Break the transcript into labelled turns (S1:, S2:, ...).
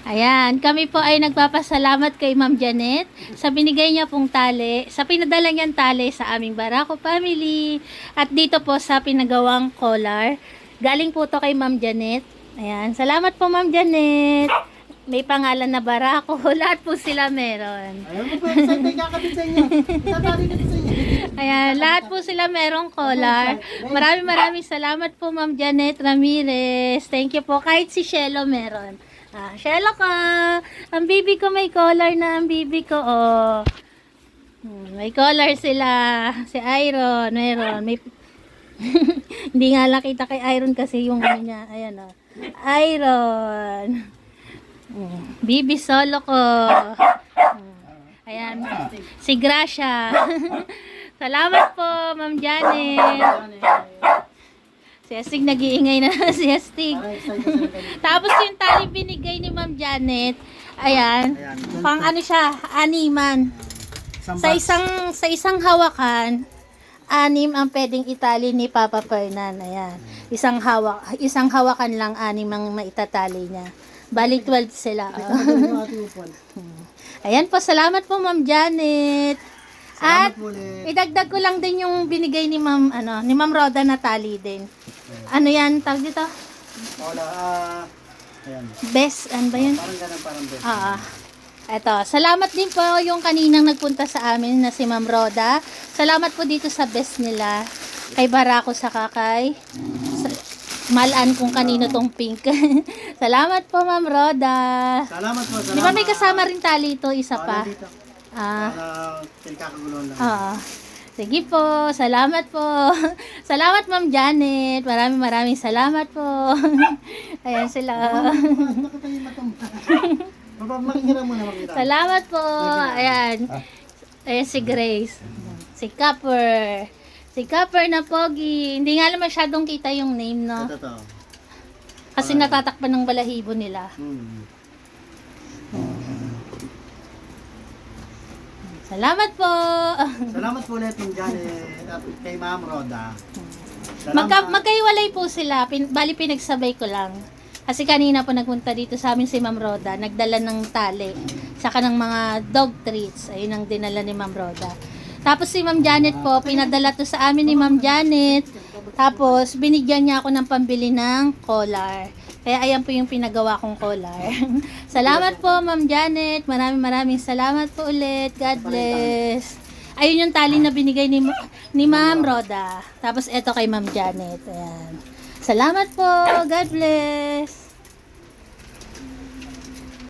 S1: Ayan, kami po ay nagpapasalamat kay Ma'am Janet sa binigay niya pong tali, sa pinadala niyang tali sa aming Barako family. At dito po sa pinagawang collar. Galing po to kay Ma'am Janet. Ayan, salamat po Ma'am Janet. May pangalan na Barako. Lahat po sila meron.
S2: Ayaw mo po, saan tayo kakabit sa inyo? Itatali ka sa inyo.
S1: Ayan, lahat po sila merong collar. Maraming salamat po Ma'am Janet Ramirez. Thank you po. Kahit si Shelo meron. Shelo ka. Ang bibi ko may collar na ang bibi ko. Oh. May collar sila. Si Iron, meron. May hindi nga nakita kay Iron kasi yung ano niya. Ayan oh. Iron. Bibi solo ko. Ayan. Si Gracia. Salamat po, Ma'am Janet. Si Astig nag-iingay na si Astig. Tapos yung tali binigay ni Ma'am Janet, ayan, pang ano siya, animan. Sa isang hawakan, 6 ang pwedeng itali ni Papa Fernan. Ayan. Isang hawakan lang 6 ang maitatali niya. Bali 12 sila. Ayan po, salamat po Ma'am Janet. At idagdag ko lang din yung binigay ni Ma'am Roda na tali din. Ano yan, tawag dito?
S2: Wala, ayan.
S1: Best, ano ba yun?
S2: Parang ganun, parang best.
S1: Eto, salamat din po yung kaninang nagpunta sa amin na si Ma'am Roda. Salamat po dito sa best nila. Kay Barako sa kakay. Malaan kung kanino tong pink. Salamat po Ma'am Roda.
S2: Salamat po, salamat.
S1: Di ba may kasama rin tali ito, isa pa?
S2: Para pinagkakaguluhan lang.
S1: Sige po, salamat po. Salamat Ma'am Janet. Maraming salamat po. Ayan sila. Salamat po. Ayan. Ayan si Grace. Si Copper. Si Copper na pogi. Hindi nga lang masyadong kita yung name, no?
S2: Ito.
S1: Kasi natatakpan ng balahibo nila. Salamat po.
S2: Salamat po ulit Ma'am Janet at kay Ma'am Roda.
S1: Magkaiwalay po sila. Bali pinagsabay ko lang. Kasi kanina po nagpunta dito sa amin si Ma'am Roda. Nagdala ng tali. Saka ng mga dog treats. Ayun ang dinala ni Ma'am Roda. Tapos si Ma'am Janet po, pinadala to sa amin ni Ma'am Janet. Tapos binigyan niya ako ng pambili ng collar. Kaya ayan po yung pinagawa kong collar. Salamat po Ma'am Janet. Maraming salamat po ulit. God bless. Ayun yung tali na binigay ni Ma'am Roda. Tapos eto kay Ma'am Janet. Ayan. Salamat po. God bless.